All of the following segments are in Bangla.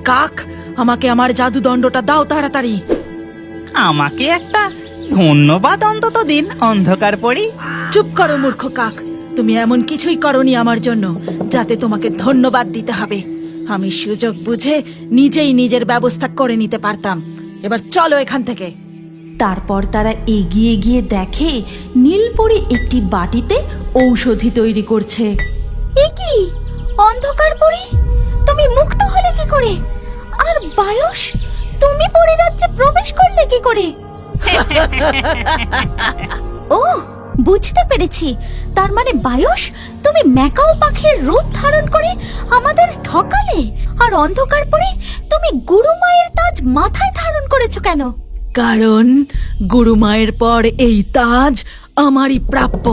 কাক, আমাকে আমার জাদুদণ্ডটা দাও তাড়াতাড়ি। আমাকে একটা ধন্যবাদ অন্তত দিন অন্ধকার পরি। চুপ করো মূর্খ কাক, তুমি এমন কিছুই করনি আমার জন্য যাতে তোমাকে ধন্যবাদ দিতে হবে। আমি সুযোগ বুঝে নিজেই নিজের ব্যবস্থা করে নিতে পারতাম। এবার চলো এখান থেকে। তারপর তারা এগিয়ে গিয়ে দেখে নীলপরি একটি বাটিতে ঔষধি তৈরি করছে। এ কি অন্ধকার পরি, তুমি মুক্ত হলে কি করে? আর বায়স, তুমি পরিরাজ্যে প্রবেশ করলে কি করে? ও, বুঝতে পেরেছি। তার মানে বায়স, তুমি ম্যাকাও পাখির রূপ ধারণ করে আমাদের ঠকালে। আর অন্ধকার পরি, তুমি গুরুমায়ের তাজ মাথায় ধারণ করেছো কেন? কারণ গুরুমায়ের পর এই তাজ আমারই প্রাপ্য।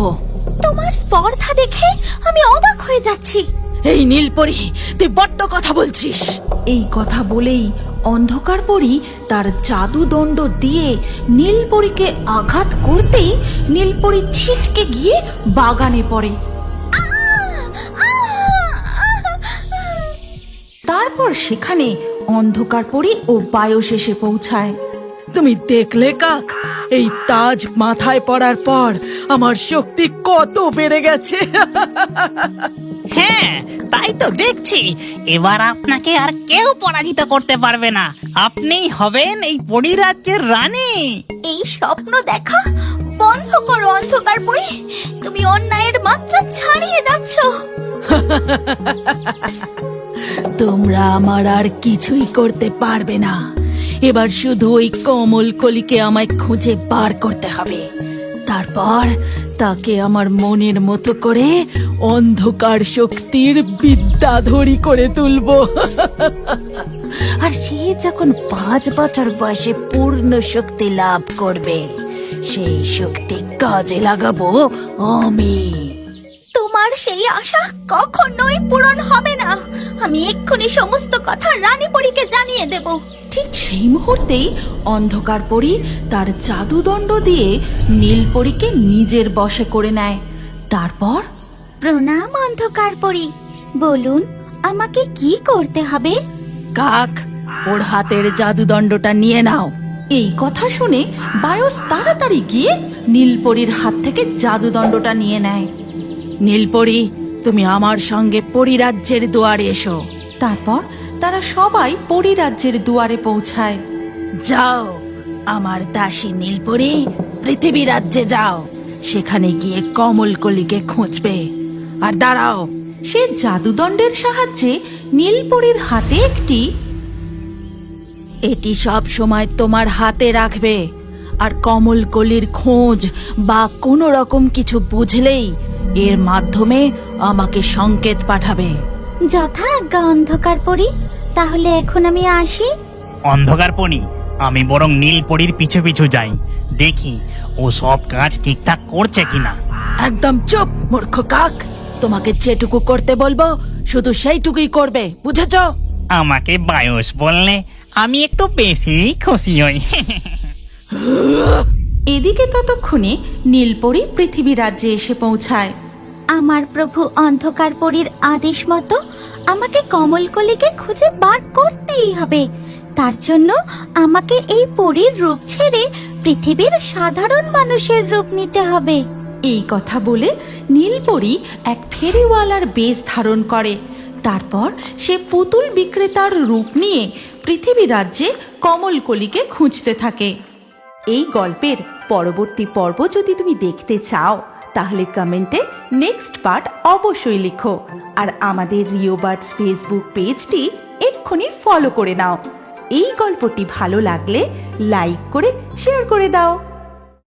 তোমার স্পর্ধা দেখে আমি অবাক হয়ে যাচ্ছি। এই নীলপরি, তুই বড্ড কথা বলছিস। এই কথা বলেই অন্ধকার পরি তার জাদুদণ্ড দিয়ে নীলপরীকে আঘাত করতেই নীলপরি ছিটকে গিয়ে বাগানে পড়ে। তারপর সেখানে অন্ধকার পরি ও বায়স এসে পৌঁছায়। তুমি দেখলে কাক, এই তাজ মাথায় পড়ার পর আমার শক্তি কত বেড়ে গেছে। হ্যাঁ, তাই তো দেখছি। এবার আপনাকে আর কেউ পরাজিত করতে পারবে না। আপনিই হবেন এই পরিরাজ্যের রানী। এই স্বপ্ন দেখা বন্ধ করো অন্ধকার পরি, তুমি অন্যায়ের মাত্রা ছাড়িয়ে যাচ্ছ। তোমরা আমার আর কিছুই করতে পারবে না। এবার শুধু ওই কমল কলিকে আমায় খুঁজে বার করতে হবে। তারপর তাকে আমার মনের মতো করে অন্ধকার শক্তির বিদ্যাধরী করে তুলবো। আর সে যখন 5 বছর বয়সে পূর্ণ শক্তি লাভ করবে, সেই শক্তি কাজে লাগাবো আমি। তোমার সেই আশা কখনোই পূরণ হবে না। আমি এক্ষুনি সমস্ত কথা রানী পরীকে জানিয়ে দেব। ঠিক সেই মুহূর্তেই অন্ধকার পরী তার জাদুদণ্ড দিয়ে নীলপরীকে নিজের বশে করে নেয়। তারপর, প্রণাম অন্ধকার পরী, বলুন আমাকে কি করতে হবে? কাক, ওর হাতের জাদুদণ্ডটা নিয়ে নাও। এই কথা শুনে বায়স তাড়াতাড়ি গিয়ে নীলপরীর হাত থেকে জাদুদণ্ডটা নিয়ে নেয়। নীলপরি, তুমি আমার সঙ্গে পরিরাজ্যের দুয়ারে এসো। তারপর তারা সবাই পরিরাজ্যের দুয়ারে পৌঁছায়। যাও আমার দাসী নীলপরি, পৃথিবী রাজ্যে যাও। সেখানে গিয়ে কমলকলিকে খুঁজবে। আর দাঁড়াও, সে জাদুদণ্ডের সাহায্যে নীলপরীর হাতে এটি সব সময় তোমার হাতে রাখবে। আর কমলকলির খোঁজ বা কোনো রকম কিছু বুঝলেই এর মাধ্যমে আমাকে সংকেত পাঠাবে। যথাজ্ঞা অন্ধকার পরী, তাহলে এখন আমি আসি। অন্ধকার পরি, আমি বরং নীলপরির পিছু পিছু যাই, দেখি ও সব কাজ ঠিকঠাক করছে কিনা। একদম চুপ মূর্খ কাক, তোমাকে যেটুকু করতে বলবো শুধু সেইটুকুই করবে, বুঝেছো? আমাকে বায়স বললে আমি একটু বেশি খুশি হই। এদিকে ততক্ষণে নীলপরি পৃথিবী রাজ্যে এসে পৌঁছায়। আমার প্রভু অন্ধকার পরীর আদেশ মতো আমাকে কমলকলিকে খুঁজে বার করতেই হবে। তার জন্য আমাকে এই পরীর রূপ ছেড়ে পৃথিবীর সাধারণ মানুষের রূপ নিতে হবে। এই কথা বলে নীলপরি এক ফেরিওয়ালার বেশ ধারণ করে। তারপর সে পুতুল বিক্রেতার রূপ নিয়ে পৃথিবী রাজ্যে কমলকলিকে খুঁজতে থাকে। এই গল্পের পরবর্তী পর্ব যদি তুমি দেখতে চাও, তাহলে কমেন্টে নেক্সট পার্ট অবশ্যই লিখো। আর আমাদের রিও বার্ডস ফেসবুক পেজটি এক্ষুনি ফলো করে নাও। এই গল্পটি ভালো লাগলে লাইক করে শেয়ার করে দাও।